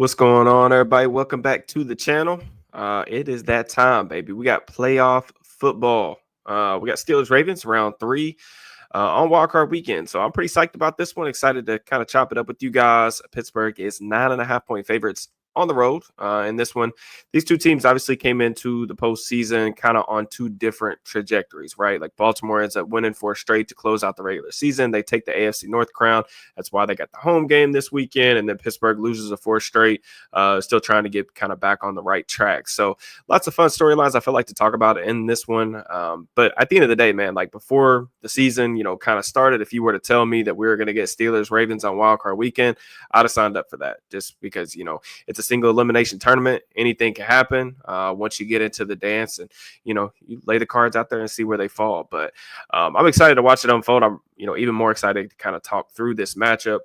What's going on, everybody? Welcome back to the channel. It is that time, baby. We got playoff football. We got Steelers Ravens round three on Wild Card Weekend. So I'm pretty psyched about this one. Excited to kind of chop it up with you guys. Pittsburgh is 9.5-point favorites on the road in this one. These two teams obviously came into the postseason kind of on two different trajectories, right? Like Baltimore ends up winning 4 straight to close out the regular season. They take the AFC North crown. That's why they got the home game this weekend. And then Pittsburgh loses a 4 straight, still trying to get kind of back on the right track. So lots of fun storylines I feel like to talk about in this one. But at the end of the day, man, like before the season, kind of started, if you were to tell me that we were going to get Steelers Ravens on Wild Card Weekend, I'd have signed up for that just because, it's a single elimination tournament. Anything can happen once you get into the dance and, you lay the cards out there and see where they fall. But I'm excited to watch it unfold. I'm, even more excited to kind of talk through this matchup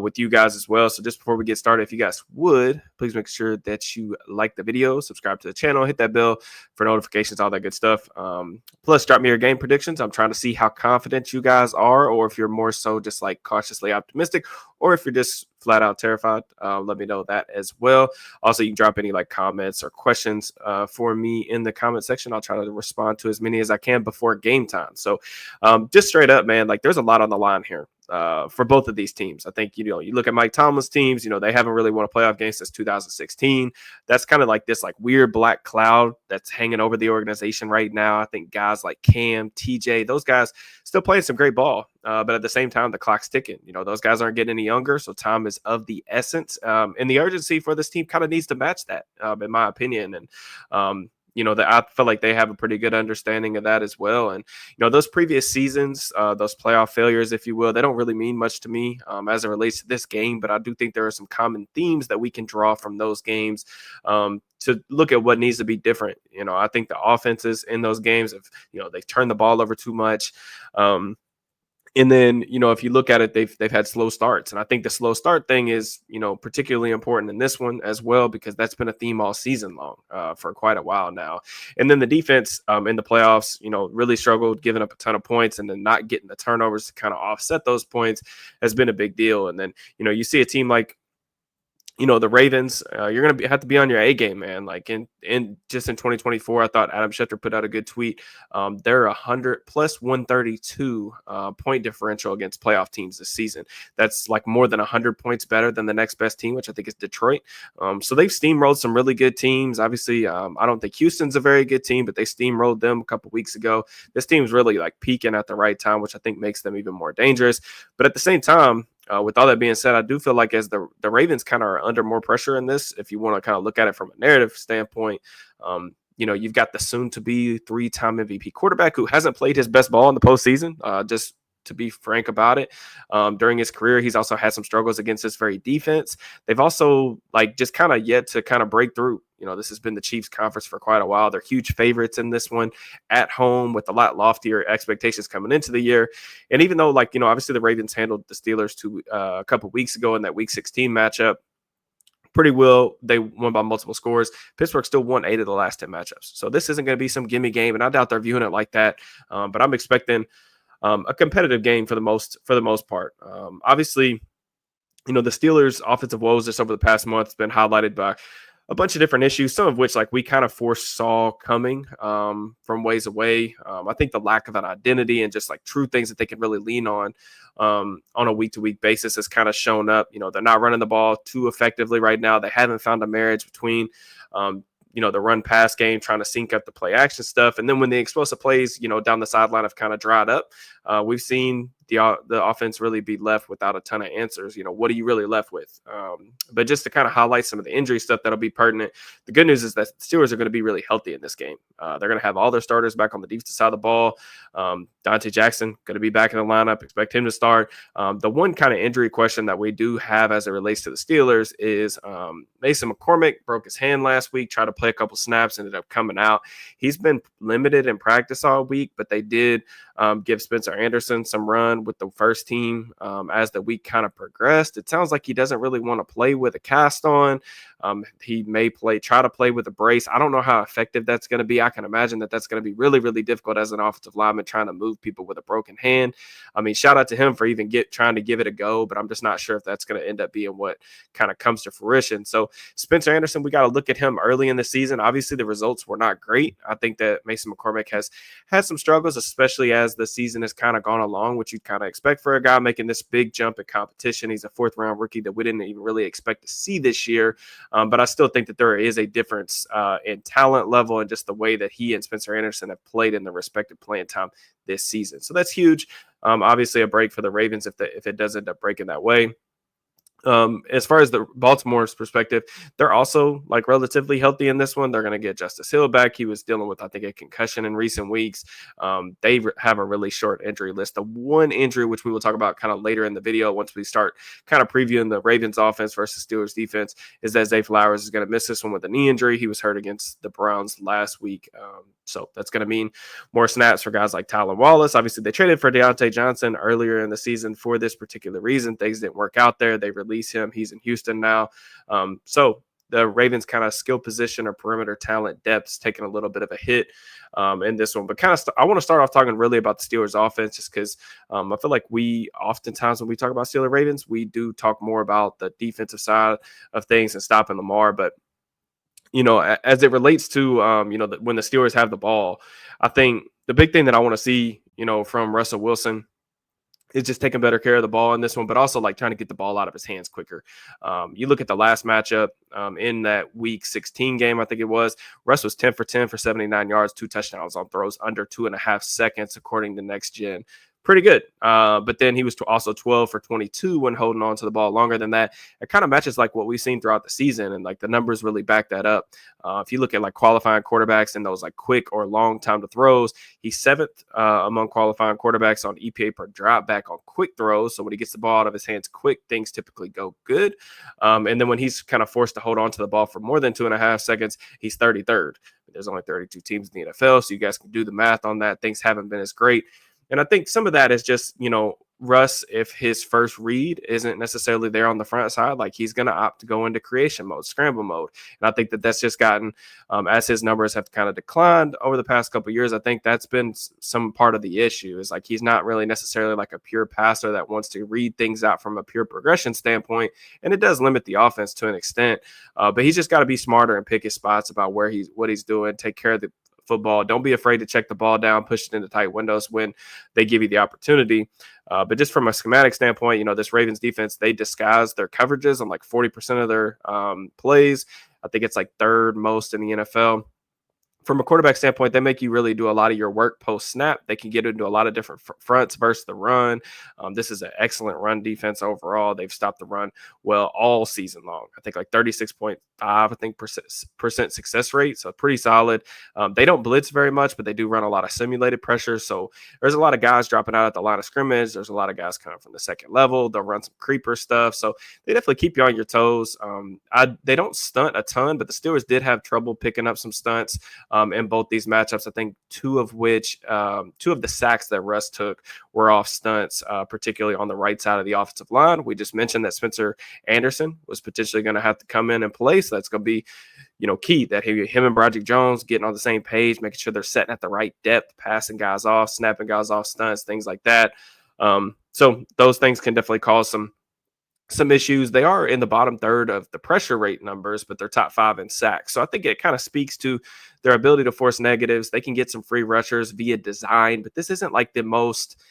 with you guys as well. So just before we get started, if you guys would, please make sure that you like the video, subscribe to the channel, hit that bell for notifications, all that good stuff. Plus, drop me your game predictions. I'm trying to see how confident you guys are, or if you're more so just like cautiously optimistic, or if you're just flat out terrified. Let me know that as well. Also, you can drop any like comments or questions for me in the comment section. I'll try to respond to as many as I can before game time. So just straight up, man, like there's a lot on the line here for both of these teams. I think, you look at Mike Tomlin's teams, they haven't really won a playoff game since 2016. That's kind of like this like weird black cloud that's hanging over the organization right now. I think guys like Cam, TJ, those guys still playing some great ball. But at the same time, the clock's ticking. Those guys aren't getting any younger, so time is of the essence. And the urgency for this team kind of needs to match that, in my opinion. And that I feel like they have a pretty good understanding of that as well. And those previous seasons, those playoff failures, if you will, they don't really mean much to me as it relates to this game. But I do think there are some common themes that we can draw from those games to look at what needs to be different. I think the offenses in those games, if they turn the ball over too much. And then, if you look at it, they've had slow starts. And I think the slow start thing is, particularly important in this one as well, because that's been a theme all season long for quite a while now. And then the defense in the playoffs, really struggled, giving up a ton of points, and then not getting the turnovers to kind of offset those points has been a big deal. And then, you see a team like, the Ravens, you're going to have to be on your A game, man. Like in 2024, I thought Adam Schefter put out a good tweet. They're 100 plus 132 point differential against playoff teams this season. That's like more than 100 points better than the next best team, which I think is Detroit. So they've steamrolled some really good teams. Obviously, I don't think Houston's a very good team, but they steamrolled them a couple weeks ago. This team's really like peaking at the right time, which I think makes them even more dangerous. But at the same time, with all that being said, I do feel like as the Ravens kind of are under more pressure in this, if you want to kind of look at it from a narrative standpoint, you've got the soon-to-be 3-time MVP quarterback who hasn't played his best ball in the postseason, just to be frank about it. During his career, he's also had some struggles against this very defense. They've also like just kind of yet to kind of break through. This has been the Chiefs conference for quite a while. They're huge favorites in this one at home with a lot loftier expectations coming into the year. And even though obviously the Ravens handled the Steelers a couple weeks ago in that Week 16 matchup pretty well, they won by multiple scores. Pittsburgh still won 8 of the last 10 matchups. So this isn't going to be some gimme game, and I doubt they're viewing it like that. But I'm expecting a competitive game for the most part. Obviously, the Steelers' offensive woes just over the past month has been highlighted by a bunch of different issues, some of which like we kind of foresaw coming from ways away. I think the lack of an identity and just like true things that they can really lean on a week-to-week basis has kind of shown up. They're not running the ball too effectively right now. They haven't found a marriage between the run pass game, trying to sync up the play action stuff. And then when the explosive plays, down the sideline have kind of dried up, we've seen the offense really be left without a ton of answers. What are you really left with? But just to kind of highlight some of the injury stuff that'll be pertinent, the good news is that the Steelers are going to be really healthy in this game. They're going to have all their starters back on the defensive side of the ball. Dante Jackson going to be back in the lineup. Expect him to start. The one kind of injury question that we do have as it relates to the Steelers is Mason McCormick broke his hand last week, tried to play a couple snaps, ended up coming out. He's been limited in practice all week, but they did give Spencer Anderson some run with the first team as the week kind of progressed. It sounds like he doesn't really want to play with a cast on. He may try to play with a brace. I don't know how effective that's going to be. I can imagine that that's going to be really, really difficult as an offensive lineman trying to move people with a broken hand. I mean, shout out to him for even trying to give it a go, but I'm just not sure if that's going to end up being what kind of comes to fruition. So Spencer Anderson, we got to look at him early in the season. Obviously, the results were not great. I think that Mason McCormick has had some struggles, especially as the season has kind of gone along, which you'd kind of expect for a guy making this big jump in competition. He's a fourth-round rookie that we didn't even really expect to see this year. But I still think that there is a difference in talent level and just the way that he and Spencer Anderson have played in the respective playing time this season. So that's huge. Obviously, a break for the Ravens if it does end up breaking that way. As far as the Baltimore's perspective, they're also like relatively healthy in this one. They're going to get Justice Hill back. He was dealing with, I think, a concussion in recent weeks. They have a really short injury list. The one injury, which we will talk about kind of later in the video once we start kind of previewing the Ravens offense versus Steelers defense, is that Zay Flowers is going to miss this one with a knee injury. He was hurt against the Browns last week. So that's going to mean more snaps for guys like Tylan Wallace. Obviously, they traded for Deontay Johnson earlier in the season for this particular reason. Things didn't work out there. They released him. He's in Houston now. So the Ravens kind of skill position or perimeter talent depth's taking a little bit of a hit in this one. But I want to start off talking really about the Steelers offense just because I feel like we oftentimes when we talk about Steelers Ravens, we do talk more about the defensive side of things and stopping Lamar. But as it relates to, when the Steelers have the ball, I think the big thing that I want to see, from Russell Wilson is just taking better care of the ball in this one, but also like trying to get the ball out of his hands quicker. You look at the last matchup in that week 16 game, I think it was, Russ was 10 for 10 for 79 yards, 2 touchdowns on throws under 2.5 seconds, according to Next Gen. Pretty good. But then he was also 12 for 22 when holding on to the ball longer than that. It kind of matches like what we've seen throughout the season, and like the numbers really back that up. If you look at like qualifying quarterbacks and those like quick or long time to throws, he's 7th among qualifying quarterbacks on EPA per drop back on quick throws. So when he gets the ball out of his hands quick, things typically go good. And then when he's kind of forced to hold on to the ball for more than 2.5 seconds, he's 33rd. There's only 32 teams in the NFL, so you guys can do the math on that. Things haven't been as great. And I think some of that is just, Russ, if his first read isn't necessarily there on the front side, like he's going to opt to go into creation mode, scramble mode. And I think that that's just gotten, as his numbers have kind of declined over the past couple of years, I think that's been some part of the issue is like he's not really necessarily like a pure passer that wants to read things out from a pure progression standpoint. And it does limit the offense to an extent. But he's just got to be smarter and pick his spots about what he's doing, take care of the football. Don't be afraid to check the ball down, push it into tight windows when they give you the opportunity. But just from a schematic standpoint, this Ravens defense, they disguise their coverages on like 40% of their plays. I think it's like 3rd most in the NFL. From a quarterback standpoint, they make you really do a lot of your work post-snap. They can get into a lot of different fronts versus the run. This is an excellent run defense overall. They've stopped the run well all season long. I think like 36.5, percent success rate, so pretty solid. They don't blitz very much, but they do run a lot of simulated pressure. So there's a lot of guys dropping out at the line of scrimmage. There's a lot of guys coming from the second level. They'll run some creeper stuff. So they definitely keep you on your toes. They don't stunt a ton, but the Steelers did have trouble picking up some stunts. In both these matchups, I think two of the sacks that Russ took were off stunts, particularly on the right side of the offensive line. We just mentioned that Spencer Anderson was potentially going to have to come in and play, so that's going to be, key that him and Broderick Jones getting on the same page, making sure they're setting at the right depth, passing guys off, snapping guys off stunts, things like that. So those things can definitely cause some issues. They are in the bottom 3rd of the pressure rate numbers, but they're top 5 in sacks. So I think it kind of speaks to their ability to force negatives. They can get some free rushers via design, but this isn't like the most,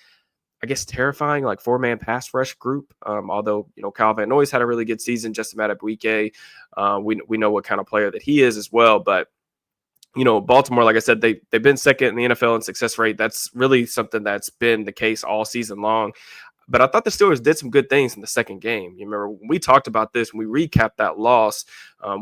I guess, terrifying like 4-man pass rush group. Although, Kyle Van Noy's had a really good season, Justin Madubuike. We know what kind of player that he is as well, but Baltimore, like I said, they've been second in the NFL in success rate. That's really something that's been the case all season long. But I thought the Steelers did some good things in the second game. You remember when we talked about this, when we recapped that loss,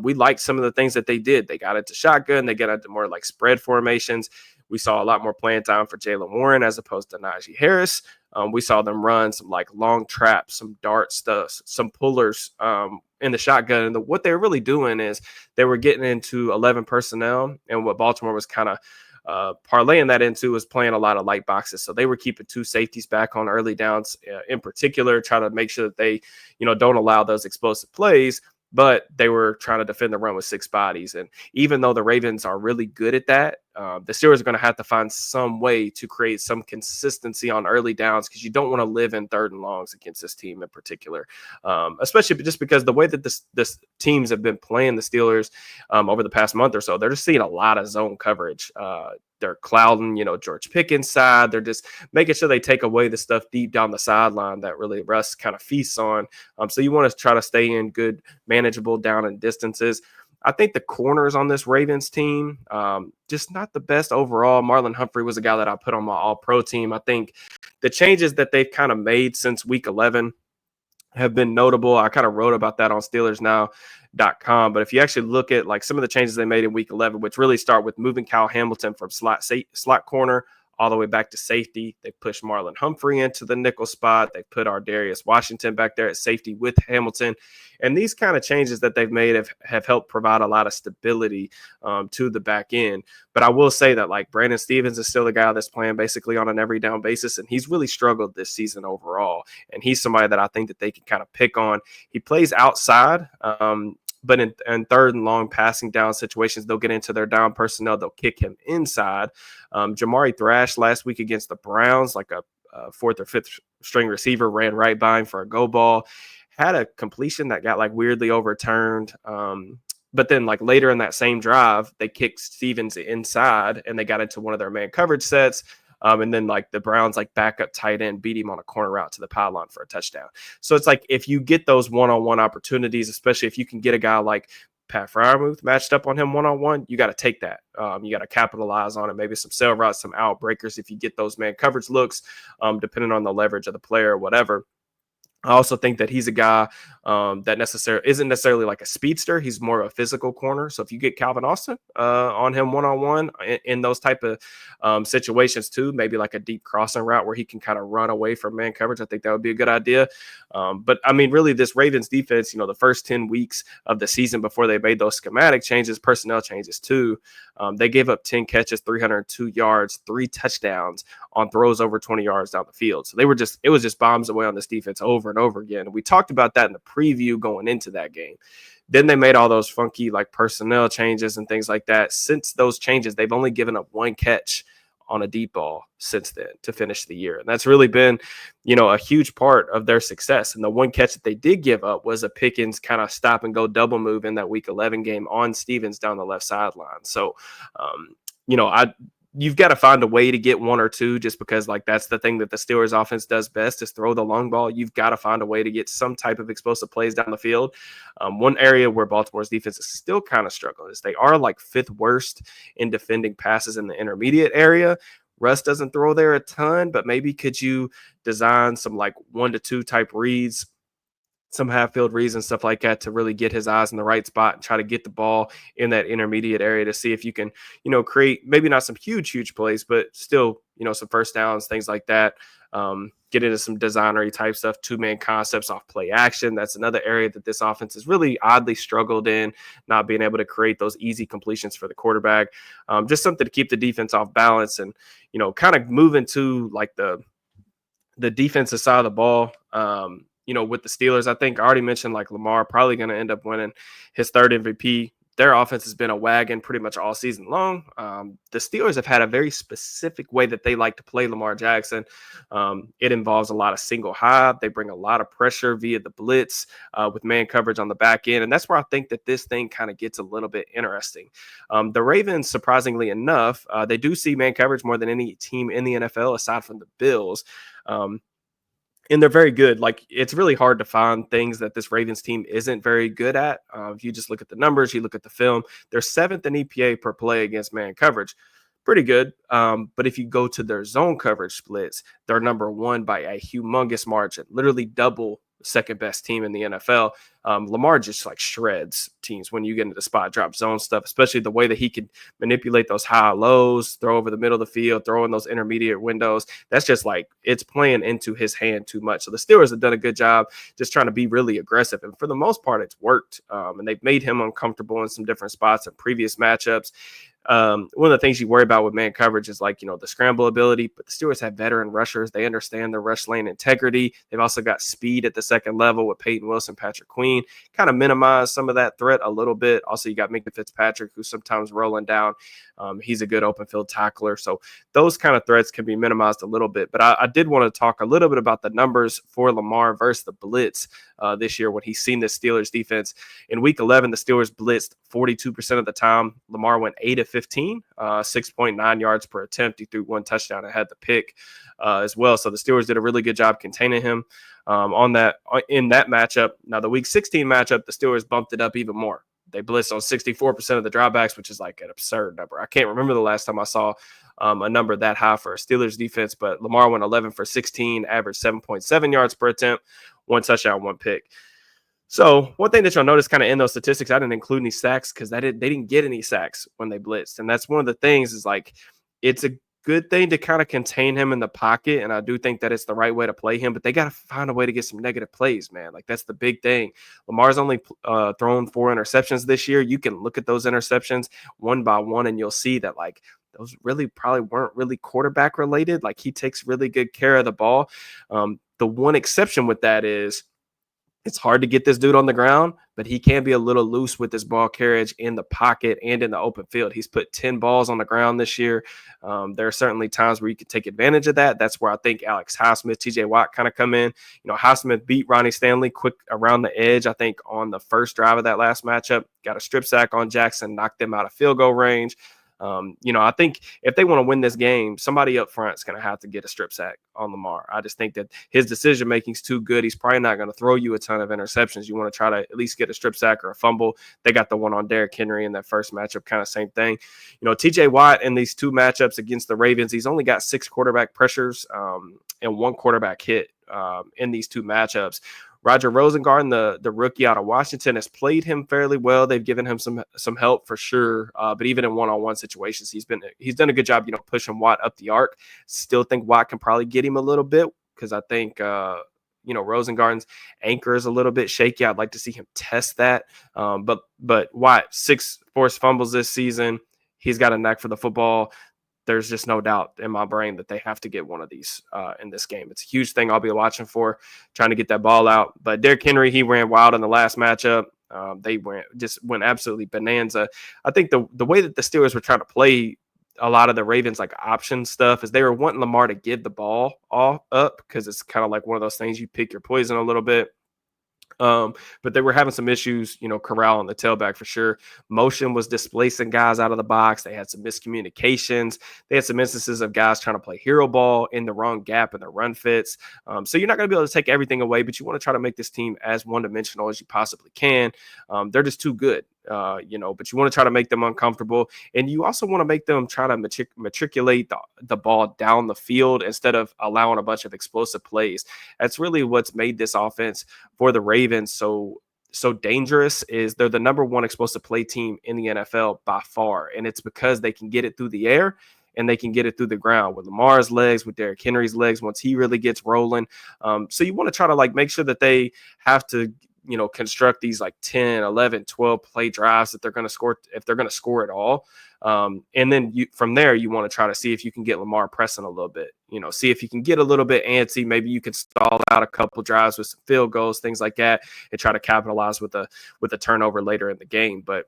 we liked some of the things that they did. They got into shotgun. They got into more like spread formations. We saw a lot more playing time for Jaylen Warren as opposed to Najee Harris. We saw them run some like long traps, some dart stuff, some pullers in the shotgun. And what they were really doing is they were getting into 11 personnel, and what Baltimore was kind of parlaying that into was playing a lot of light boxes. So they were keeping 2 safeties back on early downs in particular, trying to make sure that they, don't allow those explosive plays. but they were trying to defend the run with six bodies. And even though the Ravens are really good at that, the Steelers are going to have to find some way to create some consistency on early downs, because you don't want to live in third and longs against this team in particular, especially just because the way that this teams have been playing the Steelers over the past month or so, they're just seeing a lot of zone coverage. They're clouding, George Pickens' side. They're just making sure they take away the stuff deep down the sideline that really Russ kind of feasts on. So you want to try to stay in good, manageable down and distances. I think the corners on this Ravens team, just not the best overall. Marlon Humphrey was a guy that I put on my all-pro team. I think the changes that they've kind of made since week 11 have been notable. I kind of wrote about that on SteelersNow.com. But if you actually look at like some of the changes they made in week 11, which really start with moving Kyle Hamilton from slot corner all the way back to safety. They pushed Marlon Humphrey into the nickel spot. They put Ardarius Washington back there at safety with Hamilton. And these kind of changes that they've made have helped provide a lot of stability to the back end. But I will say that like Brandon Stephens is still the guy that's playing basically on an every down basis, and he's really struggled this season overall. And he's somebody that I think that they can kind of pick on. He plays outside, but in third and long passing down situations, they'll get into their down personnel. They'll kick him inside. Jamari Thrash last week against the Browns, like a fourth or fifth string receiver, ran right by him for a go ball. Had a completion that got like weirdly overturned. But then like later in that same drive, they kicked Stephens inside and they got into one of their man coverage sets. And then like the Browns like backup tight end beat him on a corner route to the pylon for a touchdown. So it's like if you get those one-on-one opportunities, especially if you can get a guy like Pat Freiermuth matched up on him one-on-one, you got to take that. You got to capitalize on it. Maybe some sail routes, some outbreakers if you get those man coverage looks, depending on the leverage of the player or whatever. I also think that he's a guy that isn't necessarily like a speedster. He's more of a physical corner. So if you get Calvin Austin on him one-on-one in those type of situations too, maybe like a deep crossing route where he can kind of run away from man coverage, I think that would be a good idea. But I mean, really this Ravens defense, the first 10 weeks of the season before they made those schematic changes, personnel changes too, they gave up 10 catches, 302 yards, 3 touchdowns on throws over 20 yards down the field. So it was just bombs away on this defense over and over again. And we talked about that in the preview going into that game. Then they made all those funky like personnel changes and things like that. Since those changes, they've only given up 1 catch on a deep ball since then to finish the year. And that's really been, a huge part of their success. And the 1 catch that they did give up was a Pickens kind of stop and go double move in that week 11 game on Stephens down the left sideline. So, you've got to find a way to get 1 or 2 just because like that's the thing that the Steelers offense does best is throw the long ball. You've got to find a way to get some type of explosive plays down the field. One area where Baltimore's defense is still kind of struggling is they are like 5th worst in defending passes in the intermediate area. Russ doesn't throw there a ton, but maybe could you design some like 1 to 2 type reads, some half-field reads and stuff like that to really get his eyes in the right spot and try to get the ball in that intermediate area to see if you can, create maybe not some huge plays, but still, some first downs, things like that. Get into some designery type stuff, 2-man concepts off play action. That's another area that this offense has really oddly struggled in, not being able to create those easy completions for the quarterback. Just something to keep the defense off balance and, kind of move into like the defensive side of the ball. With the Steelers, I think I already mentioned like Lamar probably going to end up winning his 3rd MVP. Their offense has been a wagon pretty much all season long. The Steelers have had a very specific way that they like to play Lamar Jackson. It involves a lot of single high. They bring a lot of pressure via the blitz with man coverage on the back end. And that's where I think that this thing kind of gets a little bit interesting. The Ravens, surprisingly enough, they do see man coverage more than any team in the NFL aside from the Bills. And they're very good. Like, it's really hard to find things that this Ravens team isn't very good at. If you just look at the numbers, you look at the film, they're 7th in EPA per play against man coverage. Pretty good. But if you go to their zone coverage splits, they're number 1 by a humongous margin, literally double second best team in the NFL. Lamar just like shreds teams when you get into the spot drop zone stuff, especially the way that he can manipulate those high lows, throw over the middle of the field, throw in those intermediate windows. That's just like it's playing into his hand too much. So the Steelers have done a good job just trying to be really aggressive. And for the most part, it's worked. And they've made him uncomfortable in some different spots in previous matchups. One of the things you worry about with man coverage is like, the scramble ability, but the Steelers have veteran rushers. They understand their rush lane integrity. They've also got speed at the second level with Peyton Wilson, Patrick Queen, kind of minimize some of that threat a little bit. Also, you got Minkah Fitzpatrick, who's sometimes rolling down. He's a good open field tackler. So those kind of threats can be minimized a little bit. But I did want to talk a little bit about the numbers for Lamar versus the blitz this year when he's seen the Steelers defense. In week 11, the Steelers blitzed 42% of the time. Lamar went 8 of 15, 6.9 yards per attempt. He threw one touchdown and had the pick as well. So the Steelers did a really good job containing him in that matchup. Now, the week 16 matchup, the Steelers bumped it up even more. They blitzed on 64% of the dropbacks, which is like an absurd number. I can't remember the last time I saw a number that high for a Steelers defense, but Lamar went 11 for 16, averaged 7.7 yards per attempt, one touchdown, one pick. So one thing that you'll notice kind of in those statistics, I didn't include any sacks because they didn't get any sacks when they blitzed. And that's one of the things is like, it's a good thing to kind of contain him in the pocket. And I do think that it's the right way to play him, but they got to find a way to get some negative plays, man. Like that's the big thing. Lamar's only thrown 4 interceptions this year. You can look at those interceptions one by one and you'll see that like those really probably weren't really quarterback related. Like he takes really good care of the ball. The one exception with that is it's hard to get this dude on the ground, but he can be a little loose with his ball carriage in the pocket and in the open field. He's put 10 balls on the ground this year. There are certainly times where you can take advantage of that. That's where I think Alex Highsmith, TJ Watt kind of come in. Highsmith beat Ronnie Stanley quick around the edge, I think, on the first drive of that last matchup. Got a strip sack on Jackson, knocked them out of field goal range. I think if they want to win this game, somebody up front is going to have to get a strip sack on Lamar. I just think that his decision making is too good. He's probably not going to throw you a ton of interceptions. You want to try to at least get a strip sack or a fumble. They got the one on Derrick Henry in that first matchup, kind of same thing. TJ Watt in these 2 matchups against the Ravens, he's only got 6 quarterback pressures and 1 quarterback hit in these 2 matchups. Roger Rosengarten, the rookie out of Washington, has played him fairly well. They've given him some help for sure. But even in one-on-one situations, he's done a good job, pushing Watt up the arc. Still think Watt can probably get him a little bit because I think Rosengarten's anchor is a little bit shaky. I'd like to see him test that. But Watt, 6 forced fumbles this season. He's got a knack for the football. There's just no doubt in my brain that they have to get one of these in this game. It's a huge thing I'll be watching for, trying to get that ball out. But Derrick Henry, he ran wild in the last matchup. They went absolutely bonanza. I think the way that the Steelers were trying to play a lot of the Ravens like option stuff is they were wanting Lamar to give the ball all up because it's kind of like one of those things you pick your poison a little bit. But they were having some issues, Corral on the tailback for sure. Motion was displacing guys out of the box. They had some miscommunications. They had some instances of guys trying to play hero ball in the wrong gap in their run fits. So you're not going to be able to take everything away, but you want to try to make this team as one-dimensional as you possibly can. They're just too good. But you want to try to make them uncomfortable. And you also want to make them try to matriculate the ball down the field instead of allowing a bunch of explosive plays. That's really what's made this offense for the Ravens so dangerous is they're the number 1 explosive play team in the NFL by far. And it's because they can get it through the air and they can get it through the ground with Lamar's legs, with Derrick Henry's legs once he really gets rolling. So you want to try to like make sure that they have to construct these like 10, 11, 12 play drives that they're going to score if they're going to score at all. And then from there, you want to try to see if you can get Lamar pressing a little bit, see if you can get a little bit antsy. Maybe you can stall out a couple drives with some field goals, things like that, and try to capitalize with a turnover later in the game. But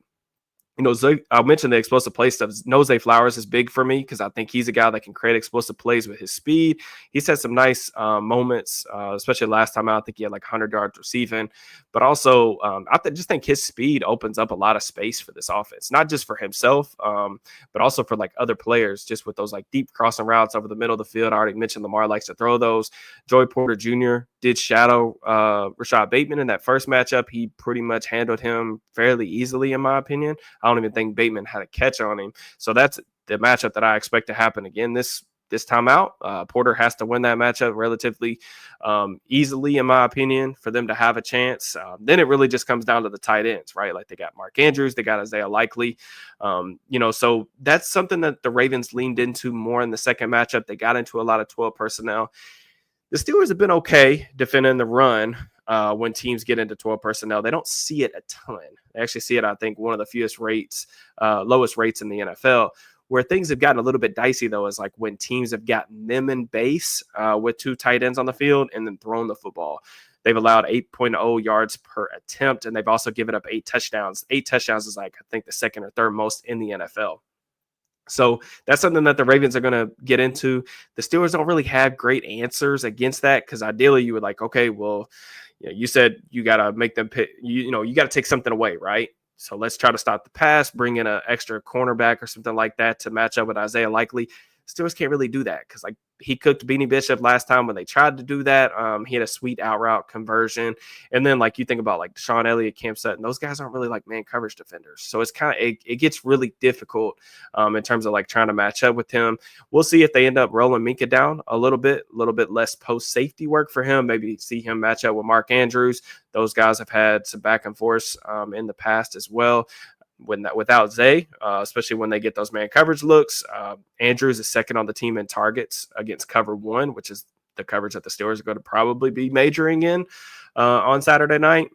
I mentioned the explosive play stuff. Nose Flowers is big for me because I think he's a guy that can create explosive plays with his speed. He's had some nice moments, especially last time out. I think he had like 100 yards receiving. But also, just think his speed opens up a lot of space for this offense, not just for himself, but also for like other players, just with those like deep crossing routes over the middle of the field. I already mentioned Lamar likes to throw those. Joey Porter Jr. did shadow Rashad Bateman in that first matchup. He pretty much handled him fairly easily, in my opinion. I don't even think Bateman had a catch on him. So that's the matchup that I expect to happen again this time out. Porter has to win that matchup relatively easily, in my opinion, for them to have a chance. Then it really just comes down to the tight ends, right? Like they got Mark Andrews, they got Isaiah Likely. So that's something that the Ravens leaned into more in the second matchup. They got into a lot of 12 personnel. The Steelers have been okay defending the run. when teams get into 12 personnel. They don't see it a ton. They actually see it, I think, one of the lowest rates in the NFL. Where things have gotten a little bit dicey, though, is like when teams have gotten them in base with 2 tight ends on the field and then thrown the football. They've allowed 8.0 yards per attempt, and they've also given up 8 touchdowns. 8 touchdowns is like, I think, the second or third most in the NFL. So that's something that the Ravens are going to get into. The Steelers don't really have great answers against that because ideally you would like, okay, well, you said you got to make them pick, you got to take something away, right? So let's try to stop the pass, bring in an extra cornerback or something like that to match up with Isaiah Likely. Steelers can't really do that because like he cooked Beanie Bishop last time when they tried to do that. He had a sweet out route conversion. And then like you think about like Deshaun Elliott, Cam Sutton, those guys aren't really like man coverage defenders. So it's kind of, it gets really difficult in terms of like trying to match up with him. We'll see if they end up rolling Minka down a little bit less post safety work for him. Maybe see him match up with Mark Andrews. Those guys have had some back and forth in the past as well. Without Zay, especially when they get those man coverage looks. Andrews is second on the team in targets against cover 1, which is the coverage that the Steelers are going to probably be majoring in on Saturday night.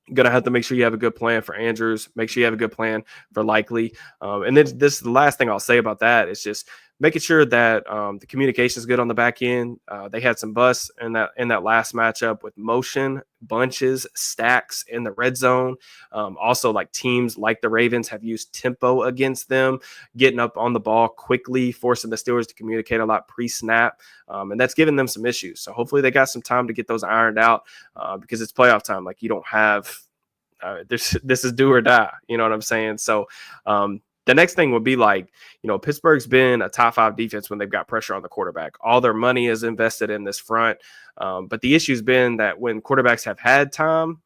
You're going to have to make sure you have a good plan for Andrews. Make sure you have a good plan for Likely. And then the last thing I'll say about that is just making sure that the communication is good on the back end. They had some busts in that last matchup with motion, bunches, stacks in the red zone. Also, like teams like the Ravens have used tempo against them, getting up on the ball quickly, forcing the Steelers to communicate a lot pre-snap. And that's given them some issues. So hopefully they got some time to get those ironed out because it's playoff time. Like you don't have this is do or die. You know what I'm saying? So the next thing would be like, Pittsburgh's been a top 5 defense when they've got pressure on the quarterback. All their money is invested in this front. But the issue's been that when quarterbacks have had time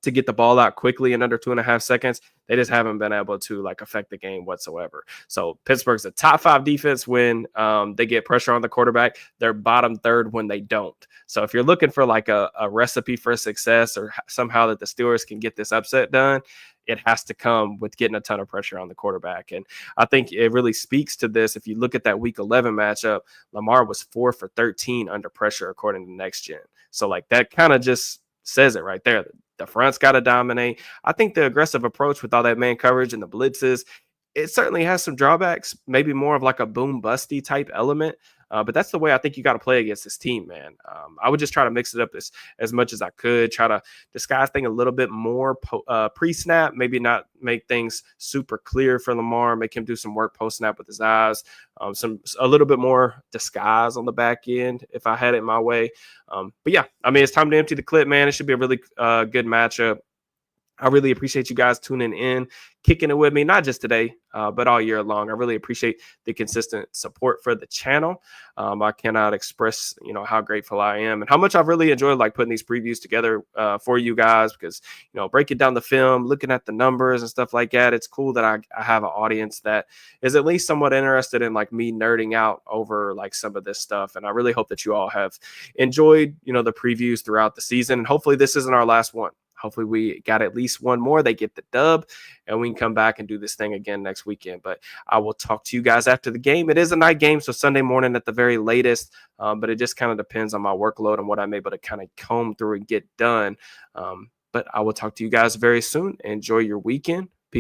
to get the ball out quickly in under 2.5 seconds, they just haven't been able to like affect the game whatsoever. So Pittsburgh's a top 5 defense when they get pressure on the quarterback. They're bottom 3rd when they don't. So if you're looking for like a recipe for success or somehow that the Steelers can get this upset done, it has to come with getting a ton of pressure on the quarterback. And I think it really speaks to this. If you look at that week 11 matchup, Lamar was 4 for 13 under pressure, according to Next Gen. So like that kind of just says it right there. The front's got to dominate. I think the aggressive approach with all that man coverage and the blitzes, it certainly has some drawbacks, maybe more of like a boom busty type element. But that's the way I think you got to play against this team, man. I would just try to mix it up as much as I could, try to disguise things a little bit more pre-snap, maybe not make things super clear for Lamar, make him do some work post-snap with his eyes, a little bit more disguise on the back end if I had it my way. But yeah, I mean, it's time to empty the clip, man. It should be a really good matchup. I really appreciate you guys tuning in, kicking it with me, not just today, but all year long. I really appreciate the consistent support for the channel. I cannot express, how grateful I am and how much I've really enjoyed like putting these previews together for you guys because, breaking down the film, looking at the numbers and stuff like that. It's cool that I have an audience that is at least somewhat interested in like me nerding out over like some of this stuff. And I really hope that you all have enjoyed, the previews throughout the season. And hopefully this isn't our last one. Hopefully we got at least one more. They get the dub and we can come back and do this thing again next weekend. But I will talk to you guys after the game. It is a night game, so Sunday morning at the very latest. But it just kind of depends on my workload and what I'm able to kind of comb through and get done. But I will talk to you guys very soon. Enjoy your weekend.